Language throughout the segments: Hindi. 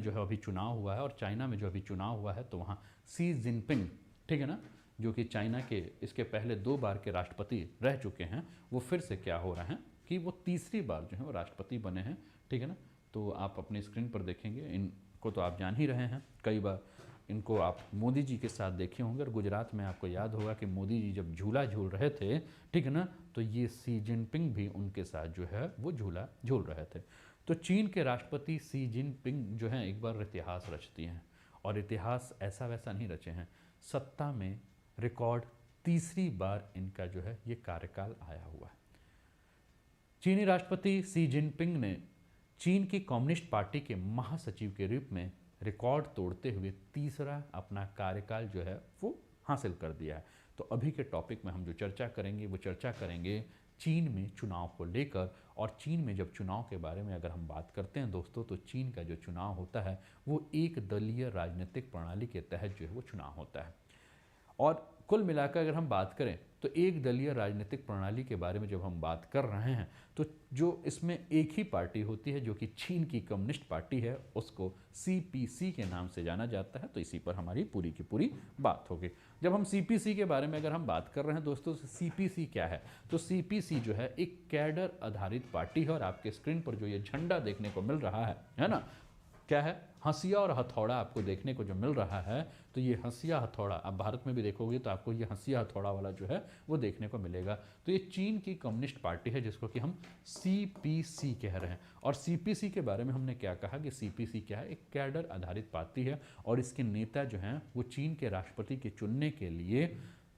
जो है अभी चुनाव हुआ है और चाइना में जो अभी चुनाव हुआ है तो वहाँ शी जिनपिंग, ठीक है ना, जो कि चाइना के इसके पहले 2 बार के राष्ट्रपति रह चुके हैं, वो फिर से क्या हो रहे हैं कि वो तीसरी बार जो है वो राष्ट्रपति बने हैं, ठीक है ना। तो आप अपनी स्क्रीन पर देखेंगे, इनको तो आप जान ही रहे हैं, कई बार इनको आप मोदी जी के साथ देखे होंगे और गुजरात में आपको याद होगा कि मोदी जी जब झूला झूल रहे थे, ठीक है ना, तो ये शी जिनपिंग भी उनके साथ जो है वो झूला झूल रहे थे। तो चीन के राष्ट्रपति शी जिनपिंग जो हैं एक बार इतिहास रचती हैं, और इतिहास ऐसा वैसा नहीं रचे हैं, सत्ता में रिकॉर्ड तीसरी बार इनका जो है ये कार्यकाल आया हुआ है। चीनी राष्ट्रपति शी जिनपिंग ने चीन की कम्युनिस्ट पार्टी के महासचिव के रूप में रिकॉर्ड तोड़ते हुए तीसरा अपना कार्यकाल जो है वो हासिल कर दिया है। तो अभी के टॉपिक में हम जो चर्चा करेंगे वो चर्चा करेंगे चीन में चुनाव को लेकर। और चीन में जब चुनाव के बारे में अगर हम बात करते हैं दोस्तों, तो चीन का जो चुनाव होता है वो एक दलीय राजनीतिक प्रणाली के तहत जो है वो चुनाव होता है। और कुल मिलाकर अगर हम बात करें तो एक दलीय राजनीतिक प्रणाली के बारे में जब हम बात कर रहे हैं तो जो इसमें एक ही पार्टी होती है जो कि चीन की कम्युनिस्ट पार्टी है, उसको सीपीसी के नाम से जाना जाता है। तो इसी पर हमारी पूरी की पूरी बात होगी। जब हम सीपीसी के बारे में अगर हम बात कर रहे हैं दोस्तों, सीपीसी क्या है, तो सीपीसी जो है एक कैडर आधारित पार्टी है। और आपके स्क्रीन पर जो ये झंडा देखने को मिल रहा है ना, क्या है, हंसिया और हथौड़ा आपको देखने को जो मिल रहा है, तो ये हंसिया हथौड़ा आप भारत में भी देखोगे तो आपको ये हंसिया हथौड़ा वाला जो है वो देखने को मिलेगा। तो ये चीन की कम्युनिस्ट पार्टी है जिसको कि हम सीपीसी कह रहे हैं। और सीपीसी के बारे में हमने क्या कहा कि सीपीसी क्या है, एक कैडर आधारित पार्टी है और इसके नेता जो हैं वो चीन के राष्ट्रपति के चुनने के लिए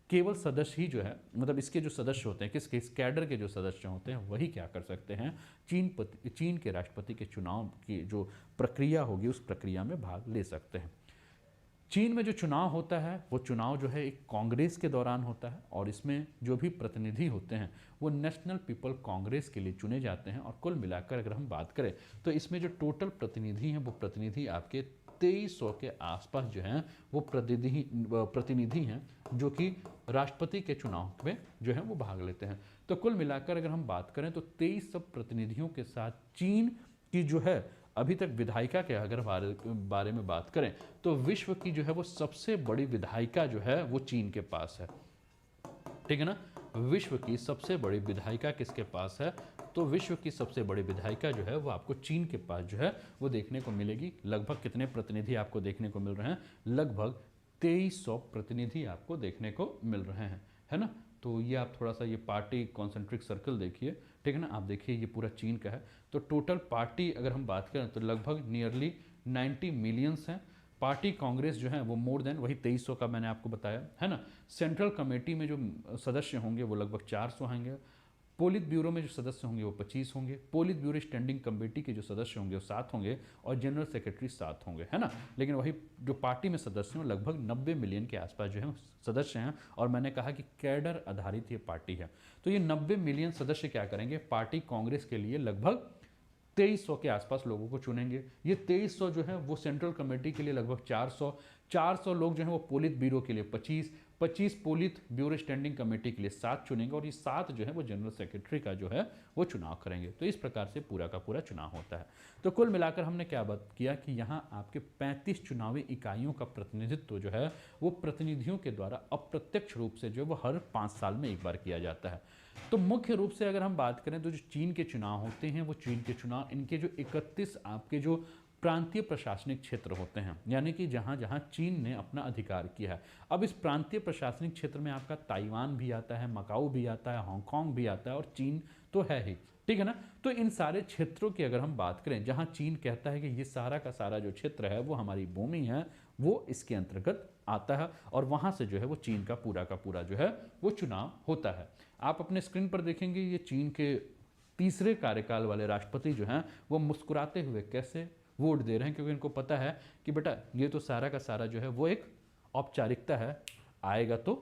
केवल सदस्य ही जो है, मतलब इसके जो सदस्य होते हैं, किस कैडर के जो सदस्य होते हैं वही क्या कर सकते हैं, चीन के राष्ट्रपति के चुनाव की जो प्रक्रिया होगी उस प्रक्रिया में भाग ले सकते हैं। चीन में जो चुनाव होता है वो चुनाव जो है एक कांग्रेस के दौरान होता है और इसमें जो भी प्रतिनिधि होते हैं वो नेशनल पीपल कांग्रेस के लिए चुने जाते हैं। और कुल मिलाकर अगर हम बात करें तो इसमें जो टोटल प्रतिनिधि हैं वो प्रतिनिधि आपके 2300 के आसपास जो हैं वो प्रतिनिधि हैं जो कि राष्ट्रपति के चुनाव में जो है वो भाग लेते हैं। तो कुल मिलाकर अगर हम बात करें तो 2300 प्रतिनिधियों के साथ चीन की जो है अभी तक विधायिका के अगर बारे में बात करें तो विश्व की जो है वो सबसे बड़ी विधायिका जो है वो चीन के पास है, ठीक है ना। विश्व की सबसे बड़ी विधायिका किसके पास है, तो विश्व की सबसे बड़ी विधायिका जो है वो आपको चीन के पास जो है वो देखने को मिलेगी। लगभग कितने प्रतिनिधि आपको देखने को मिल रहे हैं, लगभग 2300 प्रतिनिधि आपको देखने को मिल रहे हैं, है ना। तो ये आप थोड़ा सा ये पार्टी कॉन्सेंट्रिक सर्कल देखिए, ठीक है ना। आप देखिए ये पूरा चीन का है। तो टोटल पार्टी अगर हम बात करें तो लगभग नियरली 90 मिलियंस हैं। पार्टी कांग्रेस जो है वो मोर देन वही 2300 का मैंने आपको बताया, है ना। सेंट्रल कमेटी में जो सदस्य होंगे वो लगभग 400 होंगे। पोलित ब्यूरो में जो सदस्य होंगे वो 25 होंगे। पोलित ब्यूरो स्टैंडिंग कमेटी के जो सदस्य होंगे वो 7 होंगे और जनरल सेक्रेटरी 7 होंगे, है ना। लेकिन वही जो पार्टी में सदस्य हैं लगभग 90 मिलियन के आसपास जो है सदस्य हैं। और मैंने कहा कि कैडर आधारित ये पार्टी है। तो ये 90 मिलियन सदस्य क्या करेंगे, पार्टी कांग्रेस के लिए लगभग 2300 के आसपास लोगों को चुनेंगे। ये 2300 जो है वो सेंट्रल कमेटी के लिए लगभग 400 लोग जो है वो पोलित ब्यूरो के लिए 25 पोलित ब्यूरो स्टैंडिंग कमेटी के लिए 7 चुनेंगे और ये 7 जो है वो जनरल सेक्रेटरी का जो है वो चुनाव करेंगे। तो इस प्रकार से पूरा का पूरा चुनाव होता है। तो कुल मिलाकर हमने क्या बात किया कि यहाँ आपके 35 चुनावी इकाइयों का प्रतिनिधित्व जो है वो प्रतिनिधियों के द्वारा अप्रत्यक्ष रूप से जो है वो हर 5 साल में एक बार किया जाता है। तो मुख्य रूप से अगर हम बात करें तो जो चीन के चुनाव होते हैं वो चीन के चुनाव इनके जो 31 आपके जो प्रांतीय प्रशासनिक क्षेत्र होते हैं, यानी कि जहाँ जहाँ चीन ने अपना अधिकार किया है। अब इस प्रांतीय प्रशासनिक क्षेत्र में आपका ताइवान भी आता है, मकाऊ भी आता है, हांगकांग भी आता है और चीन तो है ही, ठीक है ना। तो इन सारे क्षेत्रों की अगर हम बात करें जहाँ चीन कहता है कि ये सारा का सारा जो क्षेत्र है वो हमारी भूमि है, वो इसके अंतर्गत आता है और वहाँ से जो है वो चीन का पूरा जो है वो चुनाव होता है। आप अपने स्क्रीन पर देखेंगे ये चीन के तीसरे कार्यकाल वाले राष्ट्रपति जो हैं वो मुस्कुराते हुए कैसे वोट दे रहे हैं, क्योंकि इनको पता है कि बेटा ये तो सारा का सारा जो है वो एक औपचारिकता है, आएगा तो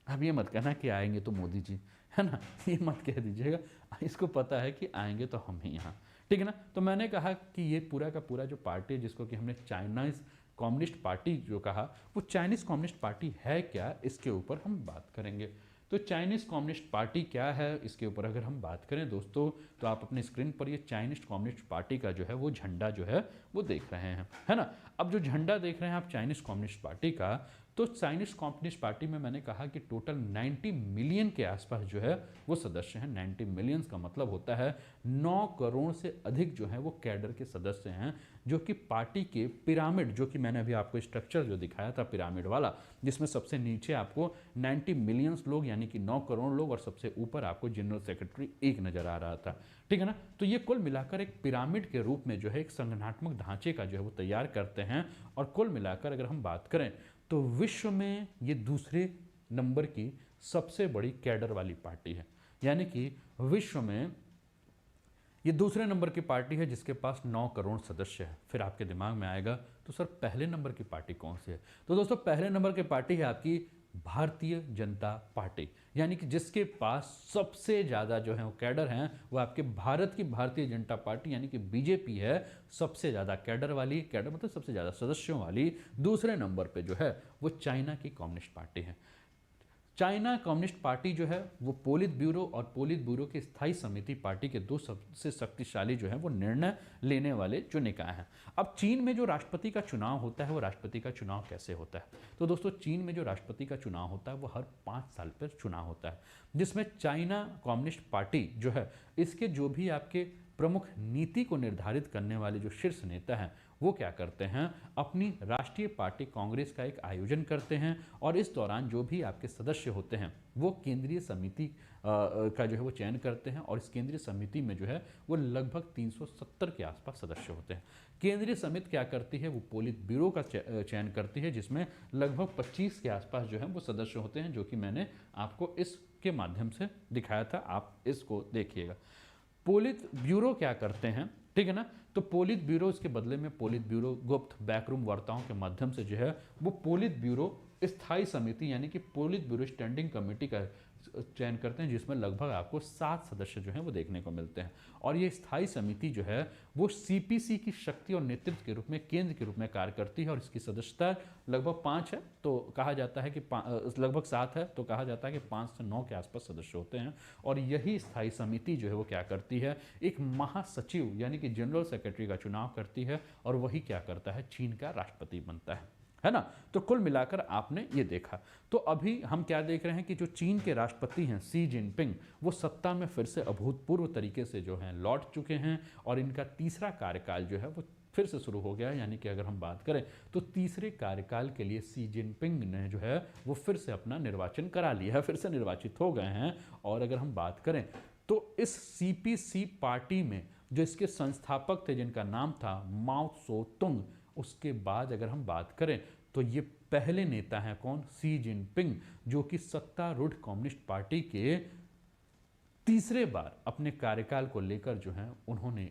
अब ये मत कहना कि आएंगे तो मोदी जी, है ना, ये मत कह दीजिएगा, इसको पता है कि आएंगे तो हम ही यहाँ, ठीक है ना। तो मैंने कहा कि ये पूरा का पूरा जो पार्टी है जिसको कि हमने चाइनीज कम्युनिस्ट पार्टी जो कहा, वो चाइनीज कम्युनिस्ट पार्टी है क्या, इसके ऊपर हम बात करेंगे। तो चाइनीज़ कम्युनिस्ट पार्टी क्या है, इसके ऊपर अगर हम बात करें दोस्तों, तो आप अपने स्क्रीन पर ये चाइनीज़ कम्युनिस्ट पार्टी का जो है वो झंडा जो है वो देख रहे हैं, है ना। अब जो झंडा देख रहे हैं आप चाइनीज़ कम्युनिस्ट पार्टी का, तो चाइनीज़ कम्युनिस्ट पार्टी में मैंने कहा कि टोटल 90 मिलियन के आसपास जो है वो सदस्य हैं। 90 मिलियंस का मतलब होता है 9 करोड़ से अधिक जो है वो कैडर के सदस्य हैं, जो कि पार्टी के पिरामिड, जो कि मैंने अभी आपको स्ट्रक्चर जो दिखाया था पिरामिड वाला, जिसमें सबसे नीचे आपको 90 मिलियंस लोग यानी कि 9 करोड़ लोग और सबसे ऊपर आपको जनरल सेक्रेटरी एक नज़र आ रहा था, ठीक है ना। तो ये कुल मिलाकर एक पिरामिड के रूप में जो है एक संगठनात्मक ढांचे का जो है वो तैयार करते हैं। और कुल मिलाकर अगर हम बात करें तो विश्व में ये दूसरे नंबर की सबसे बड़ी कैडर वाली पार्टी है, यानी कि विश्व में ये दूसरे नंबर की पार्टी है जिसके पास 9 करोड़ सदस्य है। फिर आपके दिमाग में आएगा तो सर पहले नंबर की पार्टी कौन सी है, तो दोस्तों पहले नंबर की पार्टी है आपकी भारतीय जनता पार्टी, यानी कि जिसके पास सबसे ज़्यादा जो है वो कैडर हैं, वो आपके भारत की भारतीय जनता पार्टी यानी कि बीजेपी है, सबसे ज़्यादा कैडर वाली, कैडर मतलब सबसे ज़्यादा सदस्यों वाली। दूसरे नंबर पे जो है वो चाइना की कम्युनिस्ट पार्टी है। चाइना कम्युनिस्ट पार्टी जो है वो पोलित ब्यूरो और पोलित ब्यूरो की स्थायी समिति पार्टी के दो सबसे शक्तिशाली जो है वो निर्णय लेने वाले जो निकाय हैं। अब चीन में जो राष्ट्रपति का चुनाव होता है वो राष्ट्रपति का चुनाव कैसे होता है, तो दोस्तों चीन में जो राष्ट्रपति का चुनाव होता है वो हर 5 साल पर चुनाव होता है, जिसमें चाइना कम्युनिस्ट पार्टी जो है इसके जो भी आपके प्रमुख नीति को निर्धारित करने वाले जो शीर्ष नेता हैं वो क्या करते हैं, अपनी राष्ट्रीय पार्टी कांग्रेस का एक आयोजन करते हैं और इस दौरान जो भी आपके सदस्य होते हैं वो केंद्रीय समिति का जो है वो चयन करते हैं। और इस केंद्रीय समिति में जो है वो लगभग 370 के आसपास सदस्य होते हैं। केंद्रीय समिति क्या करती है, वो पोलित ब्यूरो का चयन करती है, जिसमें लगभग 25 के आसपास जो है वो सदस्य होते हैं, जो कि मैंने आपको इसके माध्यम से दिखाया था, आप इसको देखिएगा। पोलित ब्यूरो क्या करते हैं, ठीक है ना, तो पोलित ब्यूरो इसके बदले में पोलित ब्यूरो गुप्त बैकरूम वार्ताओं के माध्यम से जो है वो पोलित ब्यूरो स्थायी समिति यानी कि पोलित ब्यूरो स्टैंडिंग कमेटी का चयन करते हैं, जिसमें लगभग आपको 7 सदस्य जो हैं वो देखने को मिलते हैं। और ये स्थायी समिति जो है वो सीपीसी की शक्ति और नेतृत्व के रूप में केंद्र के रूप में कार्य करती है और इसकी सदस्यता लगभग 5 है, तो कहा जाता है कि लगभग 7 है, तो कहा जाता है कि 5 से 9 के आसपास सदस्य होते हैं। और यही स्थायी समिति जो है वो क्या करती है, एक महासचिव यानी कि जनरल सेक्रेटरी का चुनाव करती है और वही क्या करता है, चीन का राष्ट्रपति बनता है ना। तो कुल मिलाकर आपने ये देखा। तो अभी हम क्या देख रहे हैं कि जो चीन के राष्ट्रपति हैं शी जिनपिंग, वो सत्ता में फिर से अभूतपूर्व तरीके से जो हैं लौट चुके हैं और इनका तीसरा कार्यकाल जो है वो फिर से शुरू हो गया है। यानी कि अगर हम बात करें तो तीसरे कार्यकाल के लिए शी जिनपिंग ने जो है वो फिर से अपना निर्वाचन करा लिया है, फिर से निर्वाचित हो गए हैं। और अगर हम बात करें तो इस सीपीसी पार्टी में जो इसके संस्थापक थे जिनका नाम था माओ त्से तुंग, उसके बाद अगर हम बात करें तो ये पहले नेता हैं कौन, शी जिनपिंग, जो कि सत्तारूढ़ कम्युनिस्ट पार्टी के तीसरे बार अपने कार्यकाल को लेकर जो है उन्होंने